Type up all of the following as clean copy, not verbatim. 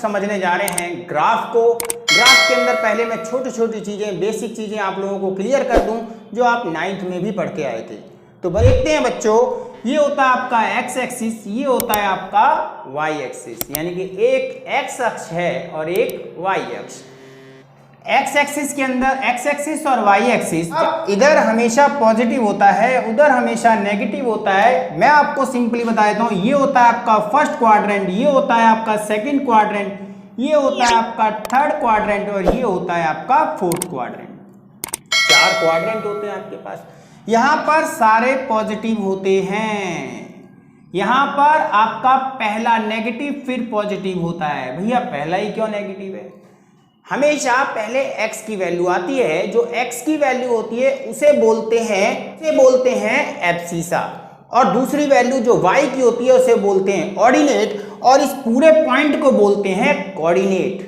समझने जा रहे हैं ग्राफ को। ग्राफ के अंदर पहले मैं छोटी छोटी चीज़ें, बेसिक चीज़ें आप लोगों को क्लियर कर दूं जो आप 9th में भी पढ़ के आए थे। तो देखते हैं बच्चों, ये होता है आपका एक्स एक्सिस, ये होता है आपका वाई एक्सिस, यानी कि एक एक्स अक्ष है और एक वाई अक्ष। एक्स एक्सिस के अंदर एक्स एक्सिस और वाई एक्सिस, इधर हमेशा पॉजिटिव होता है, उधर हमेशा नेगेटिव होता है। मैं आपको सिंपली बता देता हूँ, ये होता है आपका फर्स्ट क्वाड्रेंट, ये होता है आपका सेकंड क्वाड्रेंट, ये होता है आपका थर्ड क्वाड्रेंट और ये होता है आपका फोर्थ क्वाड्रेंट। 4 क्वाड्रेंट होते हैं आपके पास। यहाँ पर सारे पॉजिटिव होते हैं। यहाँ पर आपका पहला नेगेटिव फिर पॉजिटिव होता है। भैया पहला ही क्यों नेगेटिव है? हमेशा पहले x की वैल्यू आती है, जो x की वैल्यू होती है उसे बोलते हैं एब्सिसा, और दूसरी वैल्यू जो y की होती है उसे बोलते हैं ऑर्डिनेट, और इस पूरे पॉइंट को बोलते हैं कोऑर्डिनेट।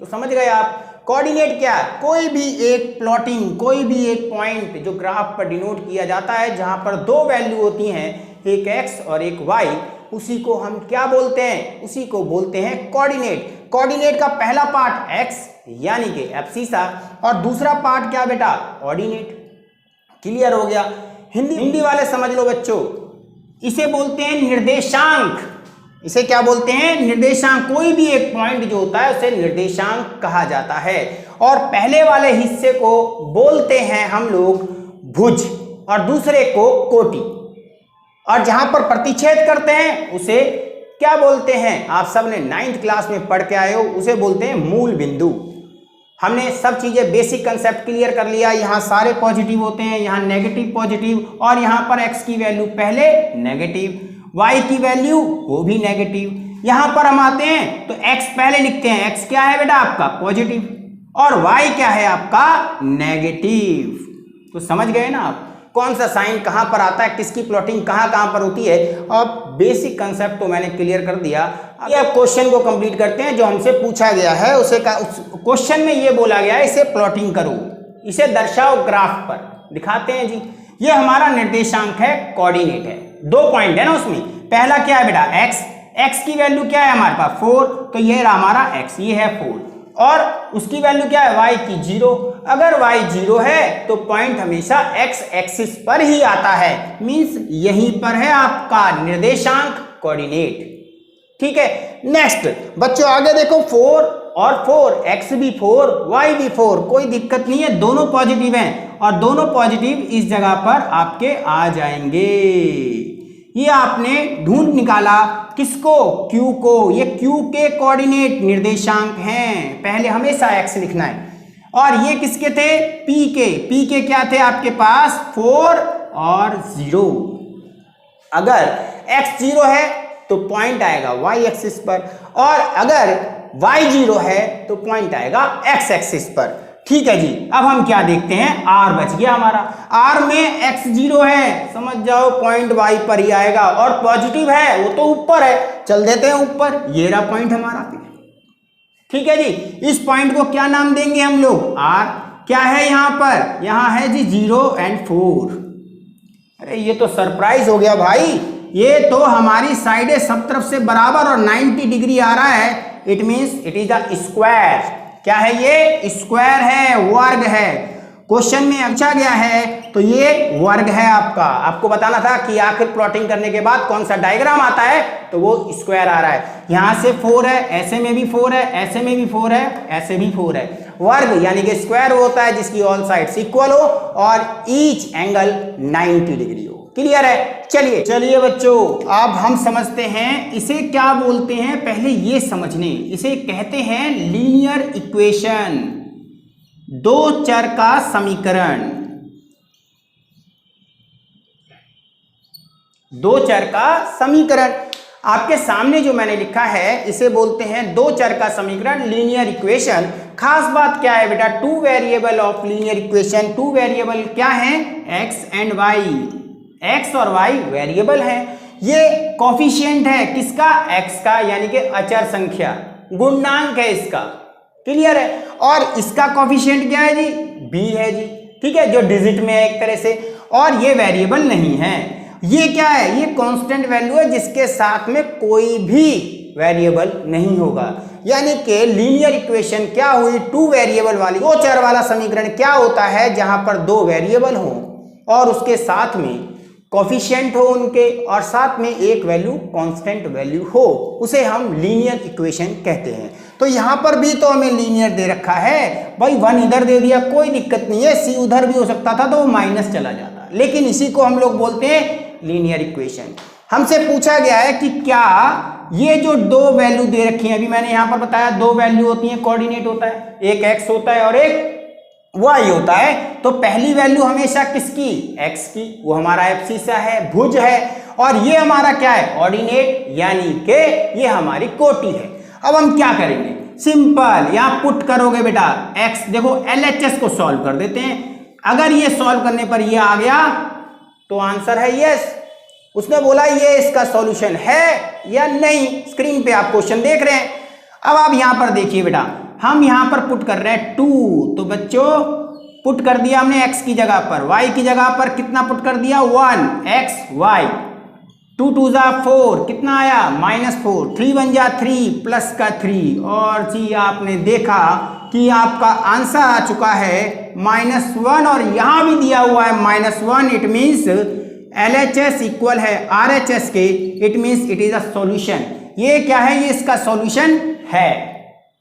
तो समझ गए आप? कोऑर्डिनेट क्या? कोई भी एक प्लॉटिंग, कोई भी एक पॉइंट जो ग्राफ पर डिनोट किया जाता है जहां पर 2 वैल्यू होती हैं, एक x और एक y, उसी को हम क्या बोलते हैं? उसी को बोलते हैं कोऑर्डिनेट। कोऑर्डिनेट का पहला पार्ट x यानी कि एब्सिसा, और दूसरा पार्ट क्या बेटा? ऑर्डिनेट। क्लियर हो गया? हिंदी वाले समझ लो बच्चों, इसे बोलते हैं निर्देशांक। इसे क्या बोलते हैं? निर्देशांक। कोई भी एक पॉइंट जो होता है उसे निर्देशांक कहा जाता है। और पहले वाले हिस्से को बोलते हैं हम लोग भुज और दूसरे को कोटि, और जहां पर प्रतिच्छेद करते हैं उसे क्या बोलते हैं? आप सब ने 9th क्लास में पढ़ के आए हो, उसे बोलते हैं मूल बिंदु। हमने सब चीजें बेसिक कंसेप्ट क्लियर कर लिया। यहाँ सारे पॉजिटिव होते हैं, यहाँ नेगेटिव पॉजिटिव, और यहाँ पर x की वैल्यू पहले नेगेटिव, y की वैल्यू वो भी नेगेटिव। यहाँ पर हम आते हैं तो x पहले लिखते हैं। x क्या है बेटा? आपका पॉजिटिव, और y क्या है? आपका नेगेटिव। तो समझ गए ना आप कौन सा साइन कहां पर आता है, किसकी प्लॉटिंग कहां पर होती है। अब बेसिक कंसेप्ट तो मैंने क्लियर कर दिया। अब आप क्वेश्चन को कंप्लीट करते हैं जो हमसे पूछा गया है। उस क्वेश्चन में ये बोला गया है इसे प्लॉटिंग करो, इसे दर्शाओ ग्राफ पर। दिखाते हैं जी। ये हमारा निर्देशांक है, कोऑर्डिनेट है। 2 पॉइंट है ना उसमें। पहला क्या है बेटा? x की वैल्यू क्या है हमारे पास? 4, तो ये रहा हमारा x, ये है 4, और उसकी वैल्यू क्या है? y की 0। अगर y 0 है तो पॉइंट हमेशा x एक्सिस पर ही आता है, मींस यहीं पर है आपका निर्देशांक, कोऑर्डिनेट। ठीक है। नेक्स्ट बच्चों आगे देखो, 4 और 4, x भी 4 y भी 4, कोई दिक्कत नहीं है, दोनों पॉजिटिव हैं और दोनों पॉजिटिव इस जगह पर आपके आ जाएंगे। ये आपने ढूंढ निकाला किसको? Q को। ये Q के कोऑर्डिनेट निर्देशांक हैं, पहले हमेशा x लिखना है। और ये किसके थे? P के क्या थे आपके पास? 4 और 0। अगर x 0 है तो पॉइंट आएगा y एक्सिस पर, और अगर y 0 है तो पॉइंट आएगा x एक्सिस पर। ठीक है जी। अब हम क्या देखते हैं? r बच गया हमारा। r में x 0 है, समझ जाओ पॉइंट y पर ही आएगा, और पॉजिटिव है वो तो ऊपर है, चल देते हैं ऊपर। ये रहा पॉइंट हमारा। ठीक है जी। इस पॉइंट को क्या नाम देंगे हम लोग? r। क्या है यहाँ पर? यहाँ है जी 0 और 4। अरे ये तो सरप्राइज हो गया भाई, ये तो हमारी साइडें सब तरफ से बराबर और 90 डिग्री आ रहा है। It means it is the square. क्या है ये? स्क्वायर है, वर्ग है। क्वेश्चन में अच्छा गया है तो ये वर्ग है आपका। आपको बताना था कि आखिर प्लॉटिंग करने के बाद कौन सा डायग्राम आता है, तो वो स्क्वायर आ रहा है। यहां से 4 है, ऐसे में भी 4 है, ऐसे में भी 4 है, ऐसे भी 4 है। वर्ग यानी कि स्क्वायर होता है जिसकी ऑल साइड्स इक्वल हो और ईच एंगल 90 डिग्री हो। क्लियर है? चलिए बच्चों, अब हम समझते हैं इसे क्या बोलते हैं। पहले ये समझने, इसे कहते हैं लीनियर इक्वेशन, 2 चर का समीकरण। 2 चर का समीकरण आपके सामने जो मैंने लिखा है इसे बोलते हैं 2 चर का समीकरण, लीनियर इक्वेशन। खास बात क्या है बेटा? 2 variable of linear equation. 2 variable क्या है? x and y। x और y वेरिएबल है। ये कोफिशिएंट है किसका? x का, यानी कि अचर संख्या, गुणनांक है इसका। क्लियर है? और इसका कोफिशिएंट क्या है जी? b है जी। ठीक है, जो डिजिट में है एक तरह से, और ये वेरिएबल नहीं है। ये क्या है? ये कांस्टेंट वैल्यू है जिसके साथ में कोई भी वेरिएबल नहीं होगा। यानी कि लीनियर इक्वेशन क्या हुई, 2 वेरिएबल वाली। दो चर वाला समीकरण क्या होता है, जहां पर 2 वेरिएबल हो और उसके साथ में कोफिशिएंट हो उनके, और साथ में एक वैल्यू कांस्टेंट वैल्यू हो, उसे हम लीनियर इक्वेशन कहते हैं। तो यहाँ पर भी तो हमें लीनियर दे रखा है भाई, 1 इधर दे दिया कोई दिक्कत नहीं है, c उधर भी हो सकता था तो वो माइनस चला जाता, लेकिन इसी को हम लोग बोलते हैं लीनियर इक्वेशन। हमसे पूछा गया है कि क्या ये जो 2 वैल्यू दे रखी है, अभी मैंने यहाँ पर बताया 2 वैल्यू होती है, कोऑर्डिनेट होता है, एक x होता है और एक y होता है। तो पहली वैल्यू हमेशा किसकी, x की, वो हमारा एब्सिसा है, भुज है, और ये हमारा क्या है, ऑर्डिनेट, यानी कि ये हमारी कोटि है। अब हम क्या करेंगे, सिंपल यहां पुट करोगे बेटा x, देखो LHS को सॉल्व कर देते हैं। अगर ये सॉल्व करने पर ये आ गया तो आंसर है यस। उसने बोला ये इसका सॉल्यूशन है या नहीं, स्क्रीन पे आप क्वेश्चन देख रहे हैं। अब आप यहां पर देखिए बेटा, हम यहां पर पुट कर रहे हैं 2, तो बच्चों पुट कर दिया हमने x की जगह पर, y की जगह पर कितना पुट कर दिया, 1xy, 2 2 जा 4, कितना आया -4, 3 1 जा 3 प्लस का 3, और जी आपने देखा कि आपका आंसर आ चुका है -1, और यहां भी दिया हुआ है -1, इट मीन्स LHS इक्वल है RHS के, it means it is a solution. ये क्या है, ये इसका सॉल्यूशन है,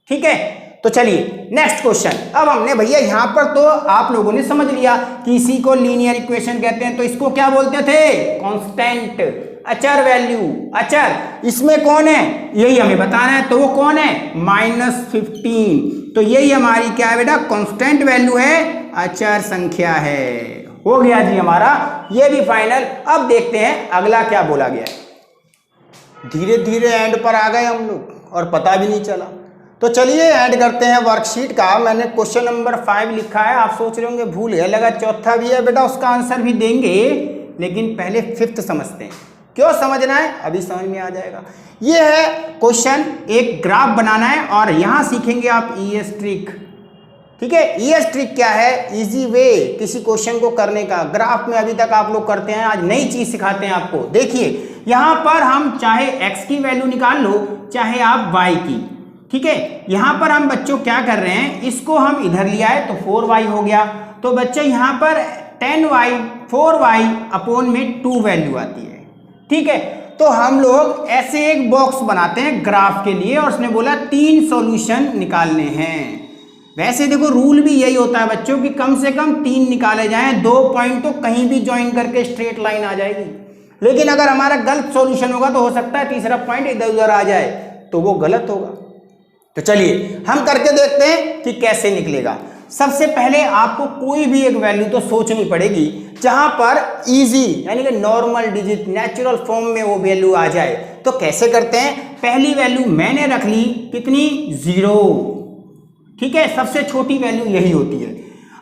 ठीक है। तो चलिए नेक्स्ट क्वेश्चन। अब हमने भैया यहां पर तो आप लोगों ने समझ लिया कि इसी को लीनियर इक्वेशन कहते हैं, तो इसको क्या बोलते थे, कांस्टेंट, अचर वैल्यू, अचर। इसमें कौन है, यही हमें बताना है, तो वो कौन है, -15, तो यही हमारी क्या है बेटा, कांस्टेंट वैल्यू है, अचर संख्या है। हो गया जी हमारा ये भी फाइनल। अब देखते हैं अगला क्या बोला गया। धीरे धीरे एंड पर आ गए हम लोग और पता भी नहीं चला। तो चलिए ऐड करते हैं वर्कशीट का। मैंने क्वेश्चन नंबर 5 लिखा है, आप सोच रहे होंगे भूल गए, लगा चौथा भी है बेटा, उसका आंसर भी देंगे, लेकिन पहले 5th समझते हैं। क्यों समझना है, अभी समझ में आ जाएगा। ये है क्वेश्चन, एक ग्राफ बनाना है और यहां सीखेंगे आप ES ट्रिक, ठीक है। ES ट्रिक क्या है, इजी वे किसी क्वेश्चन को करने का। ग्राफ में अभी तक आप लोग करते हैं, आज नई चीज सिखाते हैं आपको। देखिए यहां पर हम चाहे x की वैल्यू निकाल लो, चाहे आप y की, ठीक है। यहां पर हम बच्चों क्या कर रहे हैं, इसको हम इधर लिया है तो 4y हो गया। तो बच्चों यहां पर 10y 4y अपॉन में 2 वैल्यू आती है, ठीक है। तो हम लोग ऐसे एक बॉक्स बनाते हैं ग्राफ के लिए, और उसने बोला 3 सॉल्यूशन निकालने हैं। वैसे देखो रूल भी यही होता है बच्चों कि कम से कम 3 निकाले जाएं, 2 पॉइंट तो कहीं भी ज्वाइन करके स्ट्रेट लाइन आ जाएगी। लेकिन अगर हमारा गलत सॉल्यूशन होगा तो हो सकता है तीसरा पॉइंट इधर उधर आ जाए, तो वो गलत होगा। तो चलिए हम करके देखते हैं कि कैसे निकलेगा। सबसे पहले आपको कोई भी एक वैल्यू तो सोचनी पड़ेगी जहां पर इजी यानी कि नॉर्मल डिजिट नेचुरल फॉर्म में वो वैल्यू आ जाए। तो कैसे करते हैं, पहली वैल्यू मैंने रख ली कितनी, 0, ठीक है। सबसे छोटी वैल्यू यही होती है।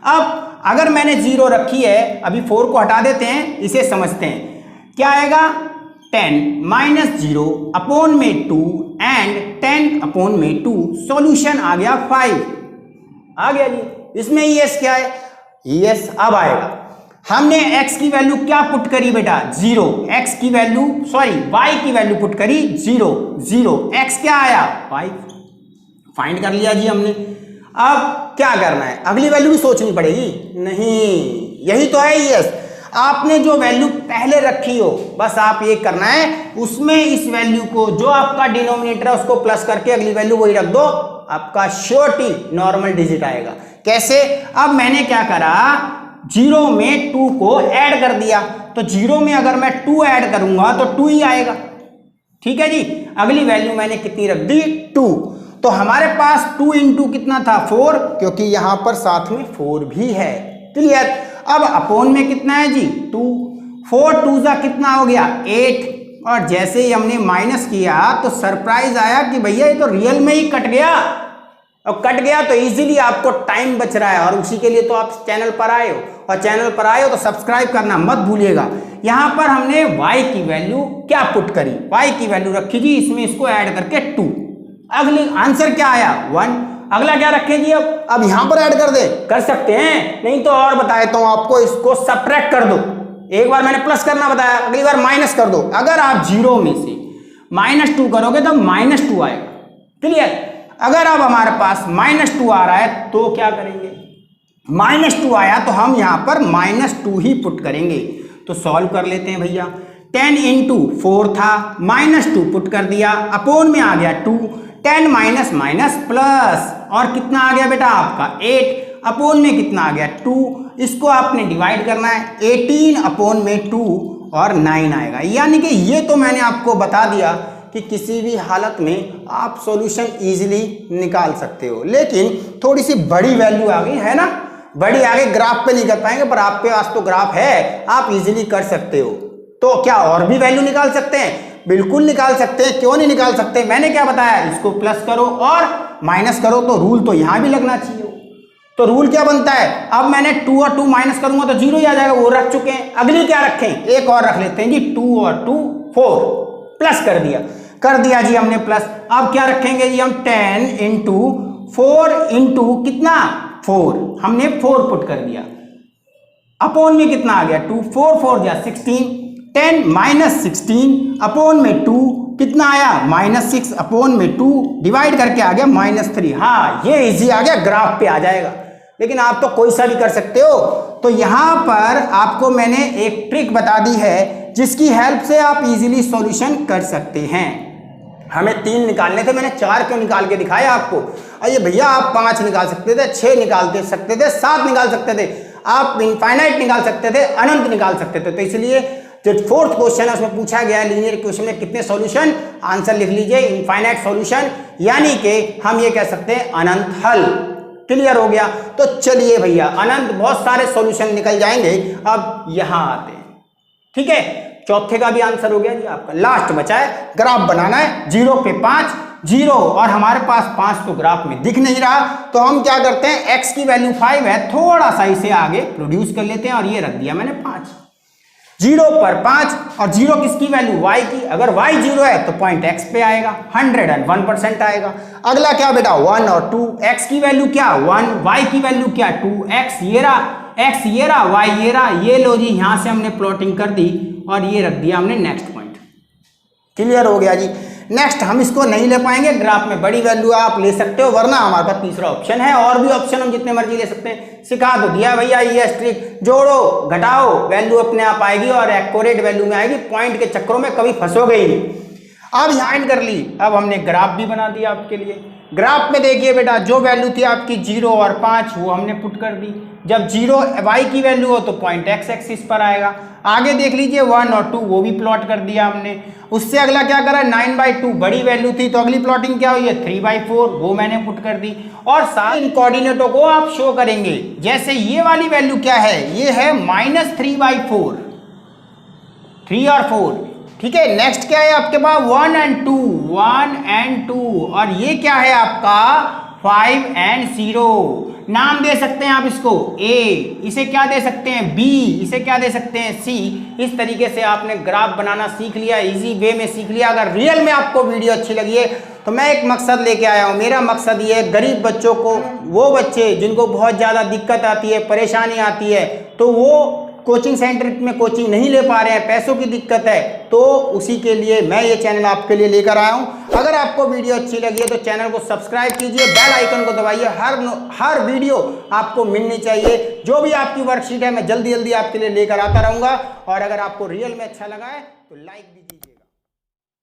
अब अगर मैंने 0 रखी है, अभी 4 को हटा देते हैं, इसे समझते हैं। क्या आएगा, 10 -0 अपॉन में 2 एंड 10 अपॉन में 2, सॉल्यूशन आ गया 5, आ गया जी। इसमें ES क्या है, ES अब आएगा। हमने x की वैल्यू क्या पुट करी बेटा, 0, x की वैल्यू y की वैल्यू पुट करी 0 0, x क्या आया 5, फाइंड कर लिया जी हमने। अब क्या करना है, अगली वैल्यू भी सोचनी पड़ेगी, नहीं यही तो है ES। आपने जो वैल्यू पहले रखी हो बस आप ये करना है, उसमें इस वैल्यू को जो आपका डिनोमिनेटर है उसको प्लस करके अगली वैल्यू वही रख दो, आपका श्योरटी नॉर्मल डिजिट आएगा। कैसे, अब मैंने क्या करा, 0 में 2 को ऐड कर दिया, तो 0 में अगर मैं 2 ऐड करूंगा तो 2 ही आएगा, ठीक है जी। अगली वैल्यू मैंने कितनी रख दी, 2। तो हमारे पास 2 इंटू कितना था, 4, क्योंकि यहां पर साथ में 4 भी है, क्लियर। अब अपॉन में कितना है जी, 2, 4 2 जा कितना हो गया 8, और जैसे ही हमने माइनस किया तो सरप्राइज आया कि भैया ये तो रियल में ही कट गया। और कट गया तो इजीली आपको टाइम बच रहा है, और उसी के लिए तो आप चैनल पर आए हो, और चैनल पर आए हो तो सब्सक्राइब करना मत भूलिएगा। यहां पर हमने y की वैल्यू क्या पुट करी, y की वैल्यू रखी जी, इसमें इसको ऐड करके 2, अगले आंसर क्या आया 1। अगला क्या रखें जी, अब यहां पर ऐड कर दे, कर सकते हैं, नहीं तो और बताया तो आपको इसको सब्ट्रैक्ट कर दो। एक बार मैंने प्लस करना बताया, अगली बार माइनस कर दो। अगर आप 0 में से -2 करोगे तो -2 आएगा। क्लियर? अगर अब हमारे पास -2 आ रहा है तो क्या करेंगे, -2 आया तो हम यहां पर -2 ही पुट करेंगे। तो सॉल्व कर लेते हैं भैया। 10 × 4 था, -2 पुट कर दिया, अपोन में आ गया 2, 10 माइनस माइनस प्लस, और कितना आ गया बेटा आपका 8, अपोन में कितना आ गया 2। इसको आपने डिवाइड करना है, 18/2 और 9 आएगा। यानी कि ये तो मैंने आपको बता दिया कि किसी भी हालत में आप सॉल्यूशन इजीली निकाल सकते हो, लेकिन थोड़ी सी बड़ी वैल्यू आ गई है ना, बड़ी आगे ग्राफ पे नहीं कर पाएंगे, पर आपके पास तो ग्राफ है, आप इजीली कर सकते हो। तो क्या और भी वैल्यू निकाल सकते हैं? बिल्कुल निकाल सकते हैं, क्यों नहीं निकाल सकते? मैंने क्या बताया, इसको प्लस करो और माइनस करो, तो रूल तो यहां भी लगना चाहिए। तो रूल क्या बनता है, अब मैंने 2 और 2 माइनस करूंगा तो 0 ही आ जाएगा, वो रख चुके हैं। अगली क्या रखें, एक और रख लेते हैं जी, 2 और 2 4, प्लस कर दिया जी हमने प्लस। अब क्या रखेंगे जी हम, 10 × 4 × कितना 4, हमने 4 पुट कर दिया, अपोन में कितना आ गया 2, 4 4 जा 16, 10 माइनस 16 अपोन में 2 कितना आया -6 अपोन में 2 डिवाइड करके आ गया -3। हाँ ये इजी आ गया, ग्राफ पे आ जाएगा, लेकिन आप तो कोई सा भी कर सकते हो। तो यहां पर आपको मैंने एक ट्रिक बता दी है जिसकी हेल्प से आप इजीली सॉल्यूशन कर सकते हैं। हमें 3 निकालने थे, मैंने 4 क्यों निकाल के दिखाया आपको। अरे भैया आप 5 निकाल सकते थे, 6 निकाल सकते थे, 7 निकाल सकते थे, आप इनफाइनाइट निकाल सकते थे, अनंत निकाल सकते थे। तो इसलिए जो 4th क्वेश्चन है उसमें पूछा गया है लीनियर इक्वेशन में कितने सॉल्यूशन, आंसर लिख लीजिए इनफाइनाइट सॉल्यूशन, यानी कि हम ये कह सकते हैं अनंत हल। क्लियर हो गया? तो चलिए भैया, अनंत बहुत सारे सॉल्यूशन निकल जाएंगे। अब यहां आते हैं, ठीक है, चौथे का भी आंसर हो गया जी आपका। लास्ट बचा है ग्राफ बनाना है, 0 पे 5 0, और हमारे पास 5 तो ग्राफ में दिख नहीं रहा, तो हम क्या करते हैं, x की वैल्यू 5 है, थोड़ा सा इसे आगे प्रोड्यूस कर लेते हैं, और ये रख दिया मैंने 5, 0 पर 5, और 0 किसकी वैल्यू, y की। अगर y 0 है तो पॉइंट x पे आएगा, 101% आएगा। अगला क्या बेटा, 1 और 2, x की वैल्यू क्या 1, y की वैल्यू क्या 2, x ये रहा, x ये रहा, y ये रहा, ये लो जी, यहां से हमने प्लॉटिंग कर दी और ये रख दिया हमने नेक्स्ट पॉइंट। क्लियर हो गया जी। नेक्स्ट हम इसको नहीं ले पाएंगे, ग्राफ में बड़ी वैल्यू आप ले सकते हो, वरना हमारे पास तीसरा ऑप्शन है, और भी ऑप्शन हम जितने मर्जी ले सकते हैं। सिखा तो दिया भैया, ये ट्रिक, जोड़ो घटाओ, वैल्यू अपने आप आएगी और एक्यूरेट वैल्यू में आएगी, पॉइंट के चक्करों में कभी फंसोगे ही नहीं। अब यहाँ एंड कर ली, अब हमने ग्राफ भी बना दिया आपके लिए। ग्राफ में देखिए बेटा, जो वैल्यू थी आपकी 0 और 5 वो हमने पुट कर दी। जब 0 y की वैल्यू हो तो पॉइंट x एक्सिस पर आएगा। आगे देख लीजिए 1 और 2 वो भी प्लॉट कर दिया हमने। उससे अगला क्या करा, 9/2 बड़ी वैल्यू थी तो अगली प्लॉटिंग क्या हुई है, 3/4 वो मैंने पुट कर दी। और साथ इन कोऑर्डिनेटों को आप शो करेंगे, जैसे ये वाली वैल्यू क्या है, ये है -3/4, 3 और 4, ठीक है। नेक्स्ट क्या है आपके पास, 1 and 2, 1 and 2, और ये क्या है आपका 5 and 0। नाम दे सकते हैं आप इसको A, इसे क्या दे सकते हैं B, इसे क्या दे सकते हैं C। इस तरीके से आपने ग्राफ बनाना सीख लिया, इजी वे में सीख लिया। अगर रियल में आपको वीडियो अच्छी लगी है तो मैं एक मकसद लेके आया हूँ। मेरा मकसद ये है, गरीब बच्चों को, वो बच्चे जिनको बहुत ज़्यादा दिक्कत आती है, परेशानी आती है, तो वो कोचिंग सेंटर में कोचिंग नहीं ले पा रहे हैं, पैसों की दिक्कत है, तो उसी के लिए मैं ये चैनल आपके लिए लेकर आया हूँ। अगर आपको वीडियो अच्छी लगी है तो चैनल को सब्सक्राइब कीजिए, बेल आइकन को दबाइए, हर वीडियो आपको मिलनी चाहिए। जो भी आपकी वर्कशीट है मैं जल्दी जल्दी आपके लिए लेकर आता रहूँगा। और अगर आपको रियल में अच्छा लगा है तो लाइक भी कीजिएगा।